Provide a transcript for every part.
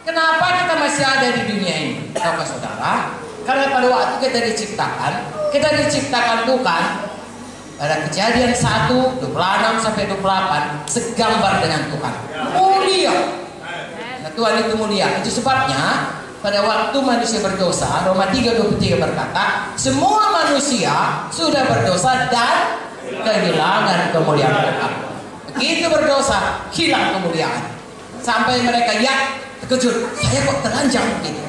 Kenapa kita masih ada di dunia ini? Tahukah saudara? Karena pada waktu kita diciptakan Tuhan pada Kejadian 1, 26 sampai 28 segambar dengan Tuhan. Mulia. Nah, Tuhan itu mulia. Itu sebabnya pada waktu manusia berdosa, Roma 3:23 berkata, semua manusia sudah berdosa dan kehilangan kemuliaan Tuhan. Begitu berdosa, hilang kemuliaan. Sampai mereka terkejut, saya kok telanjang begitu.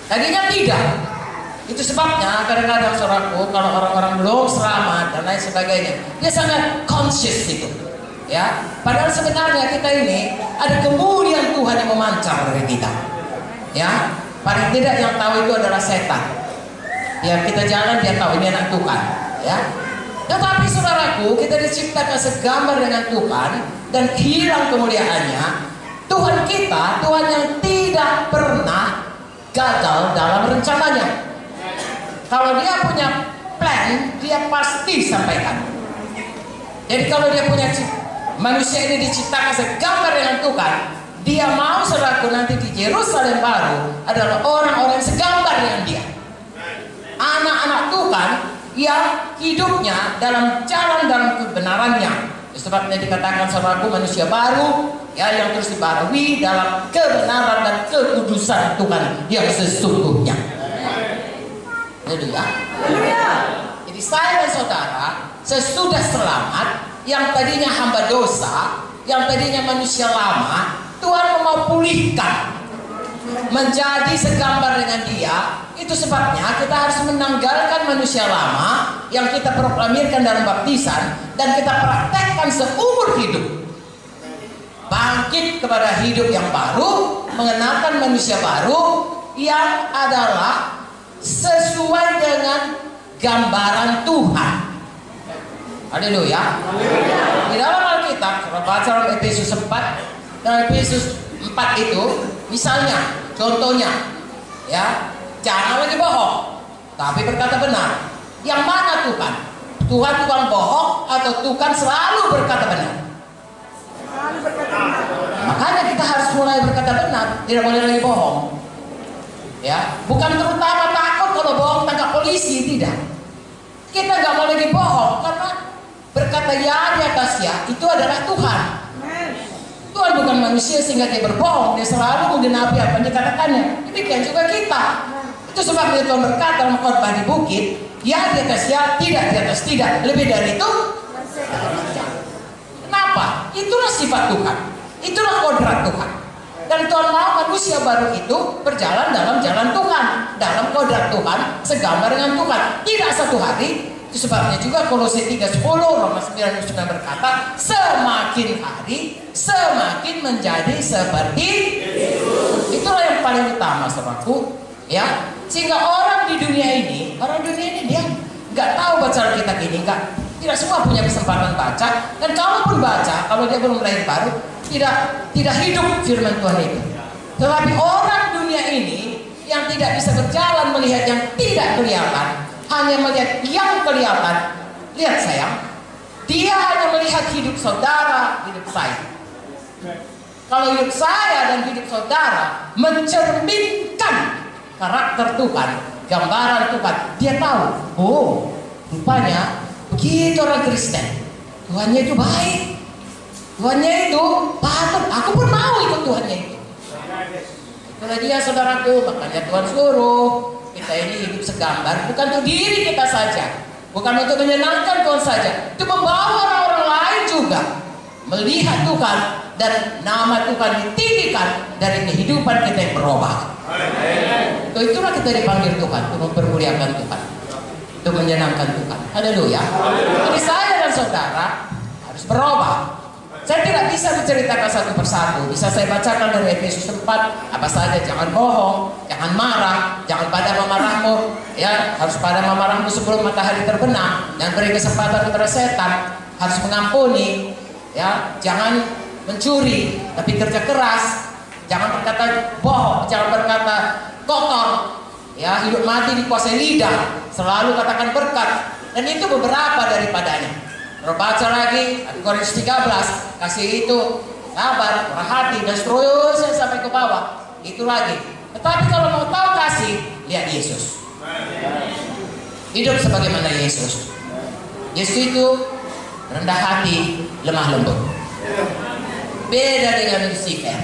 Tadinya tidak. Itu sebabnya kadang-kadang saudaraku, kalau orang-orang belum selamat dan lain sebagainya, dia sangat conscious itu. Ya, padahal sebenarnya kita ini ada kemuliaan Tuhan yang memancar dari kita. Ya, paling tidak yang tahu itu adalah setan. Ya, kita jalan dia tahu ini anak Tuhan. Ya, tetapi saudaraku, kita diciptakan segambar dengan Tuhan dan hilang kemuliaannya. Tuhan kita, Tuhan yang tidak pernah gagal dalam rencananya. Kalau dia punya plan, dia pasti sampaikan. Jadi kalau dia punya manusia ini diciptakan segambar dengan Tuhan, dia mau saudaraku nanti di Yerusalem baru adalah orang-orang segambar dengan dia. Anak-anak Tuhan yang hidupnya dalam jalan dalam kebenarannya. Sebabnya dikatakan saudaraku manusia baru ya yang terus dibarui dalam kebenaran dan kekudusan Tuhan yang sesungguhnya. Jadi ya. Jadi saya dan saudara sesudah selamat yang tadinya hamba dosa, yang tadinya manusia lama, Tuhan mau pulihkan menjadi segambar dengan dia. Itu sebabnya kita harus menanggalkan manusia lama yang kita proklamirkan dalam baptisan dan kita praktekkan seumur hidup. Bangkit kepada hidup yang baru, mengenakan manusia baru yang adalah sesuai dengan gambaran Tuhan. Haleluya. Di dalam Alkitab, kalau baca dalam Efesus 4, dalam Efesus 4 itu, misalnya, contohnya, ya, jangan lagi bohong, tapi berkata benar. Yang mana Tuhan? Tuhan tukang bohong atau Tuhan selalu berkata benar? Selalu berkata benar. Makanya kita harus mulai berkata benar, tidak boleh lagi bohong. Ya, bukan terutama takut kalau bohong tangkap polisi, tidak. Kita nggak boleh lagi bohong karena berkata ya di atas ya itu adalah Tuhan. Tuhan bukan manusia sehingga dia berbohong, dia selalu menggenapi apa yang dikatakannya. Demikian juga kita. Itu sebabnya Tuhan berkata dalam khotbah di bukit, ya di atas ya, tidak di atas tidak. Lebih dari itu, kenapa? Itulah sifat Tuhan, itulah kodrat Tuhan. Dan Tuhan mau manusia baru itu berjalan dalam jalan Tuhan, dalam kodrat Tuhan, segambar dengan Tuhan. Tidak satu hari. Itu sebabnya juga Kolose 3:10, Roma 9:9 berkata, semakin hari semakin menjadi seperti itulah yang paling utama saudaraku, ya. Sehingga orang di dunia ini dia nggak tahu baca Alkitab ini, tidak semua punya kesempatan baca. Dan kalaupun baca, kalau dia belum lahir baru, tidak hidup firman Tuhan itu. Tetapi orang dunia ini yang tidak bisa berjalan melihat yang tidak kelihatan, hanya melihat yang kelihatan. Lihat sayang, dia hanya melihat hidup saudara, hidup saya. Kalau hidup saya dan hidup saudara mencerminkan karakter Tuhan, gambaran Tuhan, dia tahu, oh rupanya begitu orang Kristen, Tuhannya itu baik, Tuhannya itu patut, aku pun mau ikut Tuhannya itu. Kalau dia saudaraku, makanya Tuhan suruh kita ini hidup segambar, bukan untuk diri kita saja, bukan untuk menyenangkan Tuhan saja, itu membawa orang-orang lain juga melihat Tuhan dan nama Tuhan ditinggikan dari kehidupan kita yang berubah. Itulah kita dipanggil Tuhan, untuk mempermuliakan Tuhan, untuk menyenangkan Tuhan. Haleluya. Jadi saya dan saudara harus berubah. Saya tidak bisa menceritakan satu persatu. Bisa saya bacakan dari Efesus 4 apa saja. Jangan bohong, jangan marah, jangan padam amarahmu, ya harus padam amarahmu sebelum matahari terbenam. Jangan beri kesempatan kepada setan. Harus mengampuni, ya jangan mencuri, tapi kerja keras. Jangan berkata bohong, jangan berkata kotor. Ya hidup mati dikuasai lidah. Selalu katakan berkat. Dan itu beberapa daripadanya. Kalau baca lagi Korintus 13, kasih itu sabar, perhati dan seterusnya sampai ke bawah. itu lagi. Tetapi kalau mau tahu kasih, lihat Yesus. Hidup sebagaimana Yesus. Yesus itu rendah hati, lemah lembut. Beda dengan Lucifer.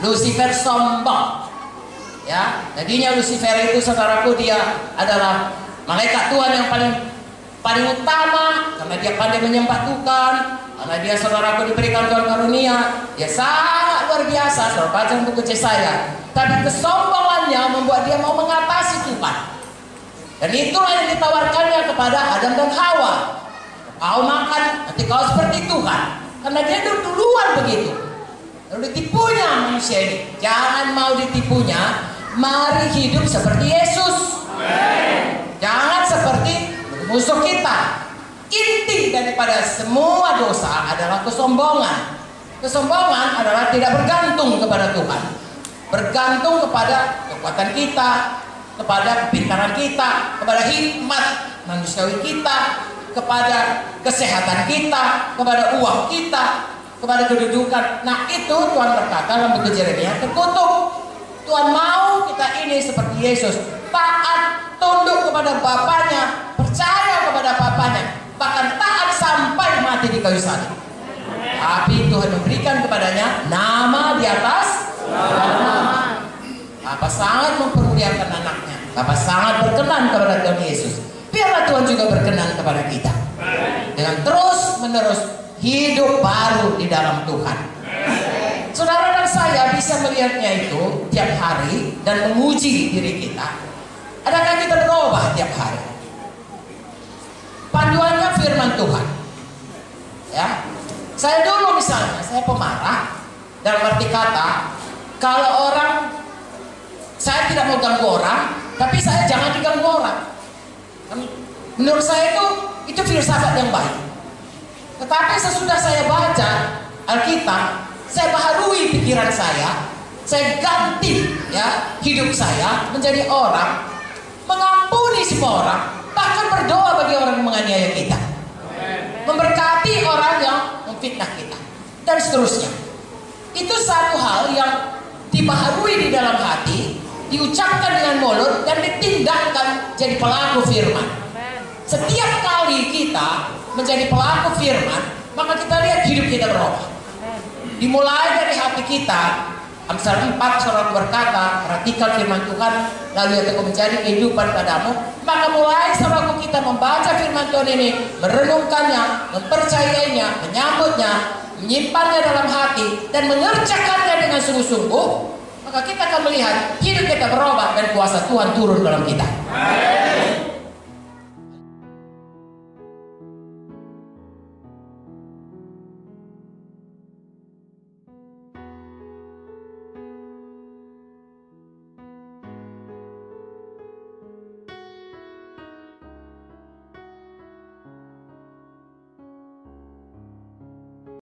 Lucifer sombong. Ya, jadinya Lucifer itu, saudaraku, dia adalah malaikat Tuhan yang paling utama karena dia pandai menyembah Tuhan, karena dia, saudaraku, diberikan Tuhan karunia. Dia sangat luar biasa. Saudara baca buku Yesaya. Tapi kesombongannya membuat dia mau mengatasi Tuhan. Dan itulah yang ditawarkannya kepada Adam dan Hawa. Kau makan, nanti kau seperti Tuhan. Karena dia duluan begitu. Lalu ditipunya manusia ini. Jangan mau ditipunya. Mari hidup seperti Yesus. Jangan seperti musuh kita. Inti daripada semua dosa adalah kesombongan. Kesombongan adalah tidak bergantung kepada Tuhan. Bergantung kepada kekuatan kita, kepada kepintaran kita, kepada hikmat manusiawi kita, kepada kesehatan kita, kepada uang kita, kepada kedudukan. Nah, itu Tuhan berkata dalam buku Yeremia, terkutuk. Tuhan mau kita ini seperti Yesus, taat, tunduk kepada Bapaknya, percaya kepada Bapaknya, bahkan taat sampai mati di kayu salib. Tapi Tuhan memberikan kepadanya nama di atas nama. Bapa sangat mempermuliakan anaknya. Bapa sangat berkenan kepada Tuhan Yesus. Biarlah Tuhan juga berkenan kepada kita dengan terus menerus hidup baru di dalam Tuhan. Saudara dan saya bisa melihatnya itu tiap hari dan menguji diri kita. Adakah kita berubah tiap hari? Panduannya firman Tuhan. Ya, saya dulu misalnya, saya pemarah. Dalam arti kata, kalau orang, saya tidak mau ganggu orang, tapi saya jangan diganggu orang. Menurut saya itu filsafat yang baik. Tetapi sesudah saya baca Alkitab, saya baharui pikiran saya ganti ya hidup saya menjadi orang mengampuni semua orang, bahkan berdoa bagi orang yang menganiaya kita, memberkati orang yang memfitnah kita, dan seterusnya. Itu satu hal yang dibaharui di dalam hati, diucapkan dengan mulut, dan ditindakkan jadi pelaku firman. Setiap kali kita menjadi pelaku firman, maka kita lihat hidup kita berubah. Dimulai dari hati kita. Amsal 4, saudara berkata, perhatikan firman Tuhan, lalu itu menjadi kehidupan padamu. Maka mulai saudara kita membaca firman Tuhan ini, merenungkannya, mempercayainya, menyambutnya, menyimpannya dalam hati, dan mengerjakannya dengan sungguh-sungguh, maka kita akan melihat hidup kita berubah dan kuasa Tuhan turun dalam kita.